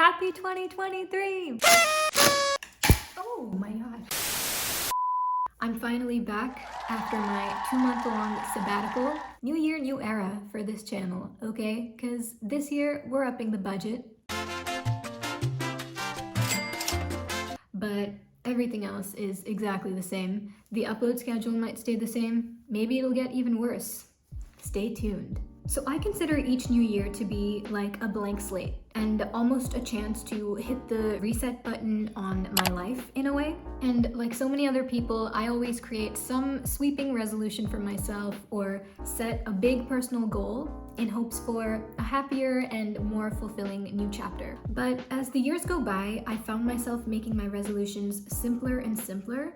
Happy 2023! Oh my god. I'm finally back after my 2-month-long sabbatical. New year, new era for this channel, okay? Because this year we're upping the budget. But everything else is exactly the same. The upload schedule might stay the same. Maybe it'll get even worse. Stay tuned. So I consider each new year to be like a blank slate and almost a chance to hit the reset button on my life in a way. And like so many other people, I always create some sweeping resolution for myself or set a big personal goal in hopes for a happier and more fulfilling new chapter. But as the years go by, I found myself making my resolutions simpler and simpler,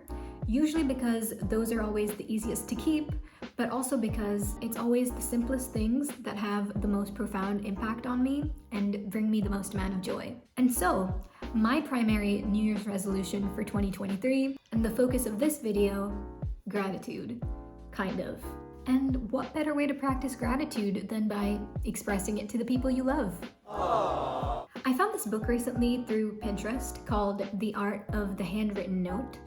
usually because those are always the easiest to keep, but also because it's always the simplest things that have the most profound impact on me and bring me the most amount of joy. And so, my primary New Year's resolution for 2023, and the focus of this video, gratitude, kind of. And what better way to practice gratitude than by expressing it to the people you love? Aww. I found this book recently through Pinterest called The Art of the Handwritten Note.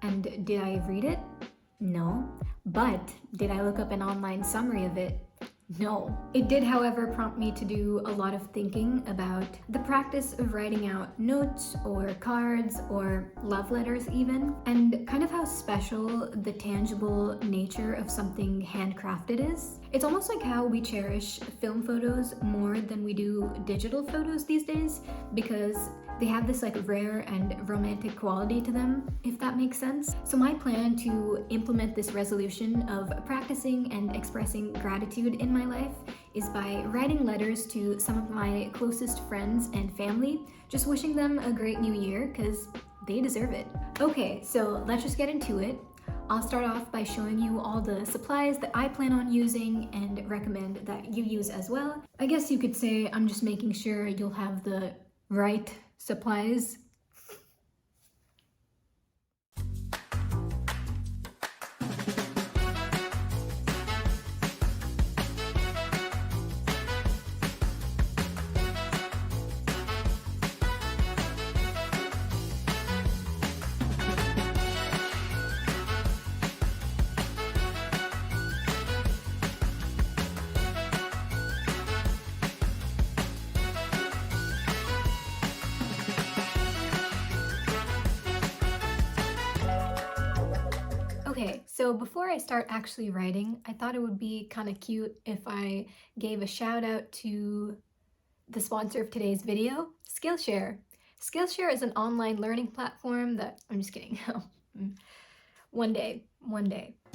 And did I read it? No. But did I look up an online summary of it? No. It did, however, prompt me to do a lot of thinking about the practice of writing out notes or cards or love letters even, and kind of how special the tangible nature of something handcrafted is. It's almost like how we cherish film photos more than we do digital photos these days, because they have this like rare and romantic quality to them, if that makes sense. So my plan to implement this resolution of practicing and expressing gratitude in my life is by writing letters to some of my closest friends and family, just wishing them a great new year, because they deserve it. Okay, so let's just get into it. I'll start off by showing you all the supplies that I plan on using and recommend that you use as well. I guess you could say I'm just making sure you'll have the right supplies. Okay, so before I start actually writing, I thought it would be kind of cute if I gave a shout out to the sponsor of today's video, Skillshare. Skillshare is an online learning platform that, I'm just kidding, one day.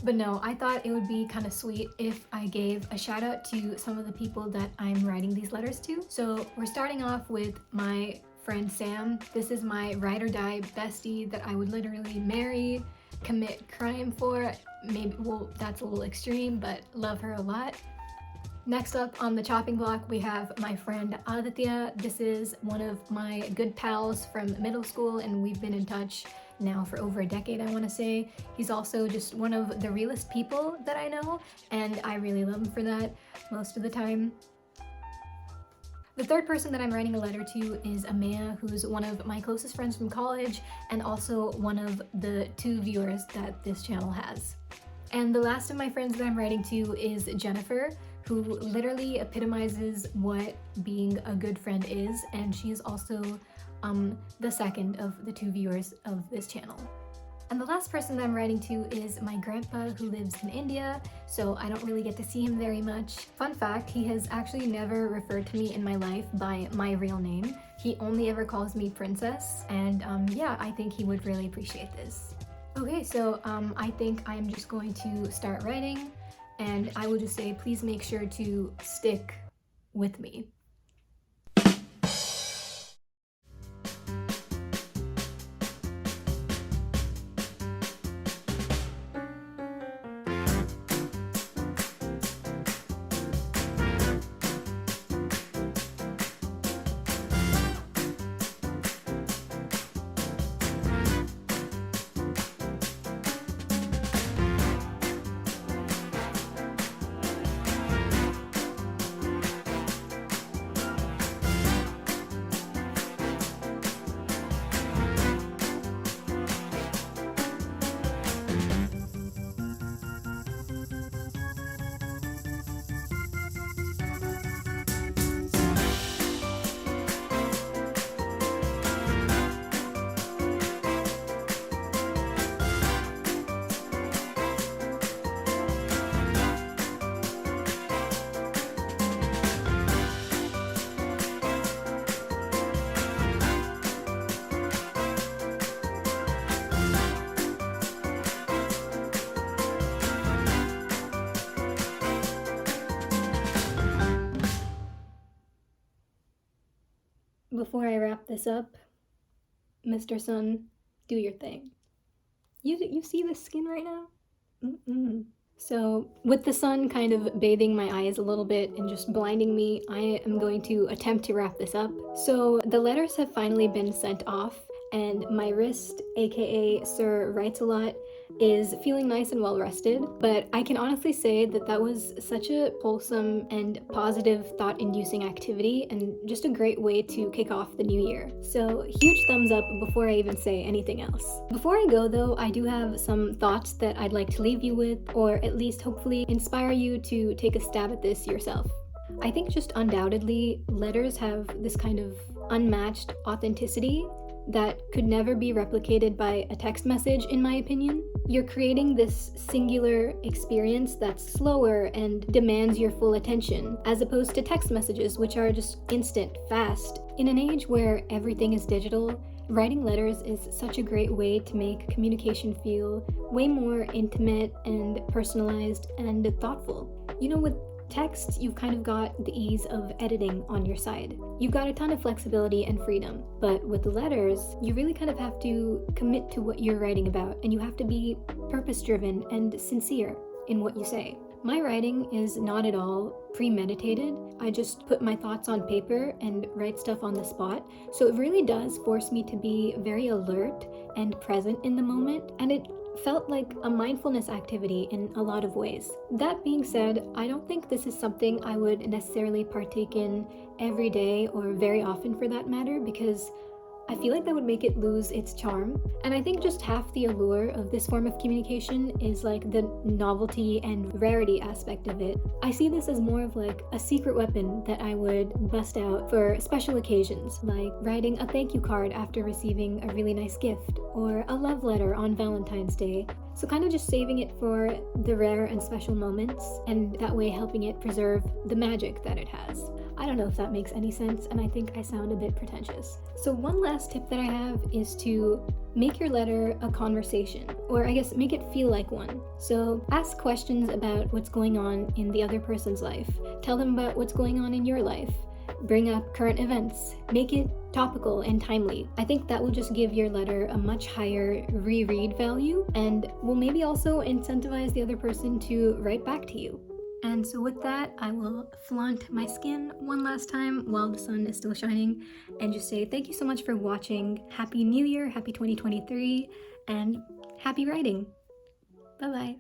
But no, I thought it would be kind of sweet if I gave a shout out to some of the people that I'm writing these letters to. So we're starting off with my friend Sam. This is my ride or die bestie that I would literally marry, commit crime for. Maybe, well, that's a little extreme, but love her a lot. Next up on the chopping block, we have my friend Aditya. This is one of my good pals from middle school, and we've been in touch now for over a decade, I want to say. He's also just one of the realest people that I know, and I really love him for that most of the time. The third person that I'm writing a letter to is Amaya, who's one of my closest friends from college and also one of the 2 viewers that this channel has. And the last of my friends that I'm writing to is Jennifer, who literally epitomizes what being a good friend is, and she is also the second of the 2 viewers of this channel. And the last person that I'm writing to is my grandpa, who lives in India, so I don't really get to see him very much. Fun fact, he has actually never referred to me in my life by my real name. He only ever calls me princess, and yeah, I think he would really appreciate this. Okay, so I think I'm just going to start writing, and I will just say, please make sure to stick with me. before I wrap this up, Mr. Sun, do your thing. You see the skin right now? Mm-mm. So, with the sun kind of bathing my eyes a little bit and just blinding me, I am going to attempt to wrap this up. So, the letters have finally been sent off, and my wrist, aka Sir Writes a Lot, is feeling nice and well rested. But I can honestly say that that was such a wholesome and positive, thought inducing activity, and just a great way to kick off the new year. So, huge thumbs up before I even say anything else. Before I go, though, I do have some thoughts that I'd like to leave you with, or at least hopefully inspire you to take a stab at this yourself. I think just undoubtedly, letters have this kind of unmatched authenticity that could never be replicated by a text message, in my opinion. You're creating this singular experience that's slower and demands your full attention, as opposed to text messages, which are just instant, fast. In an age where everything is digital, writing letters is such a great way to make communication feel way more intimate and personalized and thoughtful. You know, with text, you've kind of got the ease of editing on your side. You've got a ton of flexibility and freedom, but with the letters, you really kind of have to commit to what you're writing about, and you have to be purpose-driven and sincere in what you say. My writing is not at all premeditated. I just put my thoughts on paper and write stuff on the spot, so it really does force me to be very alert and present in the moment, and it felt like a mindfulness activity in a lot of ways. That being said, I don't think this is something I would necessarily partake in every day or very often for that matter, because I feel like that would make it lose its charm. And I think just half the allure of this form of communication is like the novelty and rarity aspect of it. I see this as more of like a secret weapon that I would bust out for special occasions, like writing a thank you card after receiving a really nice gift, or a love letter on Valentine's Day. So kind of just saving it for the rare and special moments, and that way helping it preserve the magic that it has. I don't know if that makes any sense, and I think I sound a bit pretentious. So one last tip that I have is to make your letter a conversation, or I guess make it feel like one. So ask questions about what's going on in the other person's life. Tell them about what's going on in your life. Bring up current events. Make it topical and timely. I think that will just give your letter a much higher reread value, and will maybe also incentivize the other person to write back to you. And so with that, I will flaunt my skin one last time while the sun is still shining and just say thank you so much for watching. Happy New Year, happy 2023, and happy writing. Bye-bye.